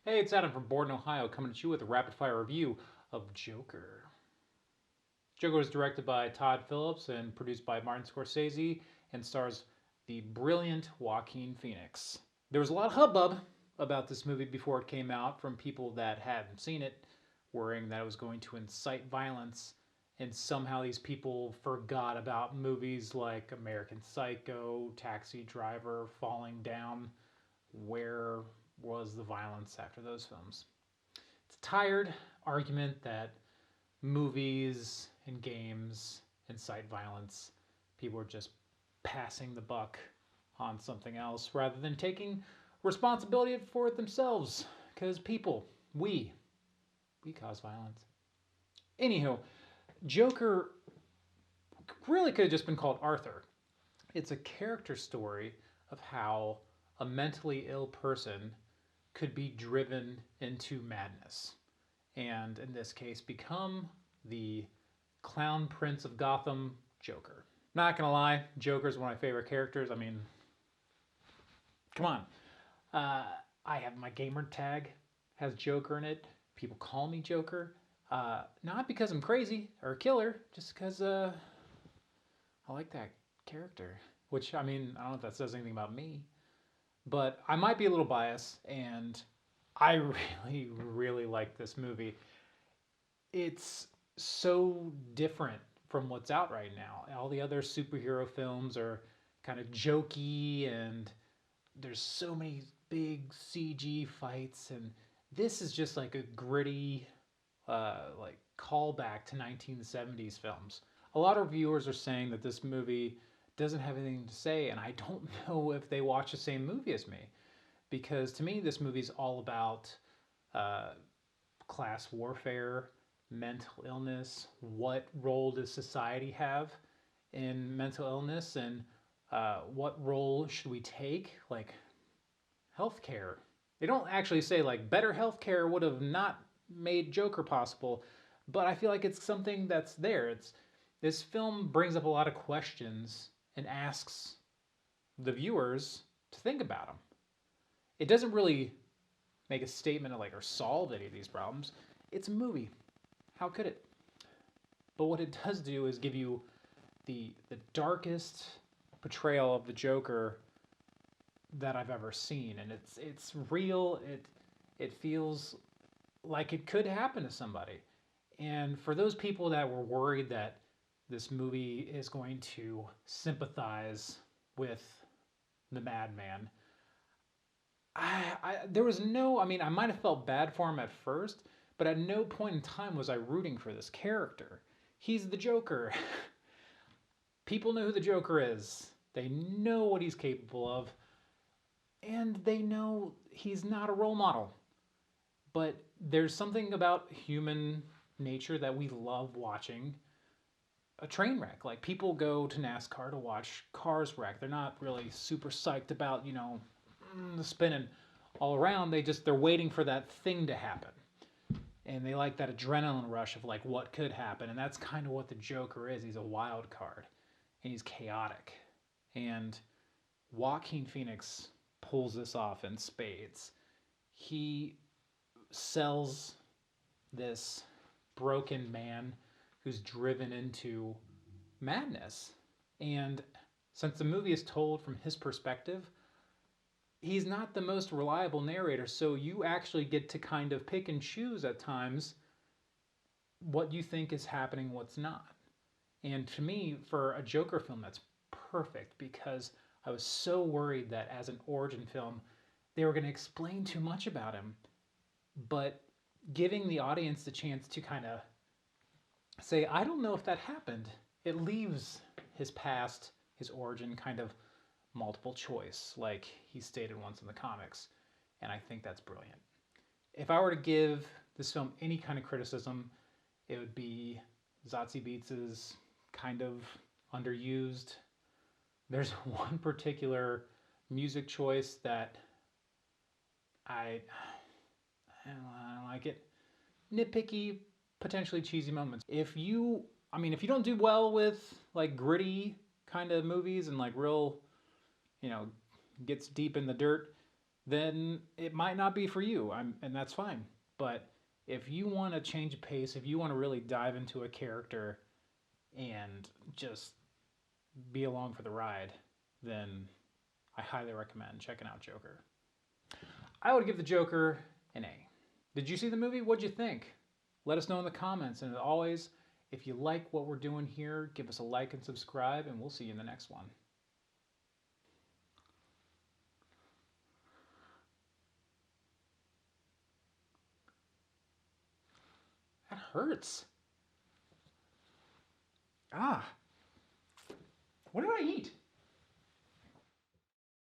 Hey, it's Adam from Borden, Ohio, coming at you with a rapid fire review of Joker. Joker was directed by Todd Phillips and produced by Martin Scorsese and stars the brilliant Joaquin Phoenix. There was a lot of hubbub about this movie before it came out from people that hadn't seen it, worrying that it was going to incite violence, and somehow these people forgot about movies like American Psycho, Taxi Driver, Falling Down. Where was the violence after those films? It's a tired argument that movies and games incite violence. People are just passing the buck on something else rather than taking responsibility for it themselves. Because people, we cause violence. Anywho, Joker really could have just been called Arthur. It's a character story of how a mentally ill person could be driven into madness, and in this case, become the clown prince of Gotham, Joker. Not gonna lie, Joker's one of my favorite characters. I mean, come on. I have my gamer tag has Joker in it. People call me Joker. Not because I'm crazy or a killer, just because I like that character. Which, I mean, I don't know if that says anything about me, but I might be a little biased, and I really, really like this movie. It's so different from what's out right now. All the other superhero films are kind of jokey, and there's so many big CG fights, and this is just like a gritty, like callback to 1970s films. A lot of viewers are saying that this movie doesn't have anything to say, and I don't know if they watch the same movie as me, because to me this movie's all about uh, class warfare, mental illness, what role does society have in mental illness, and what role should we take, like healthcare. They don't actually say like better healthcare would have not made Joker possible, but I feel like it's something that's there. It's this film brings up a lot of questions and asks the viewers to think about them. It doesn't really make a statement of like or solve any of these problems. It's a movie. How could it? But what it does do is give you the darkest portrayal of the Joker that I've ever seen, and it's real. It feels like it could happen to somebody. And for those people that were worried that this movie is going to sympathize with the madman, there was no. I mean, I might have felt bad for him at first, but at no point in time was I rooting for this character. He's the Joker. People know who the Joker is. They know what he's capable of, and they know he's not a role model. But there's something about human nature that we love watching a train wreck. Like people go to NASCAR to watch cars wreck. They're not really super psyched about, the spinning all around. They're waiting for that thing to happen. And they like that adrenaline rush of like what could happen. And that's kind of what the Joker is. He's a wild card and he's chaotic. And Joaquin Phoenix pulls this off in spades. He sells this broken man who's driven into madness. And since the movie is told from his perspective, he's not the most reliable narrator, so you actually get to kind of pick and choose at times what you think is happening, what's not. And to me, for a Joker film, that's perfect because I was so worried that as an origin film, they were going to explain too much about him. But giving the audience the chance to kind of say, I don't know if that happened, it leaves his past, his origin, kind of multiple choice, like he stated once in the comics. And I think that's brilliant. If I were to give this film any kind of criticism, it would be Zazie Beetz's kind of underused. There's one particular music choice that I don't like it. Nitpicky, potentially cheesy moments. If you don't do well with like gritty kind of movies and like real, you know, gets deep in the dirt, then it might not be for you. And that's fine. But if you want to change of pace, if you want to really dive into a character and just be along for the ride, then I highly recommend checking out Joker. I would give the Joker an A. Did you see the movie? What'd you think? Let us know in the comments. And as always, if you like what we're doing here, give us a like and subscribe, and we'll see you in the next one. That hurts. Ah. What did I eat?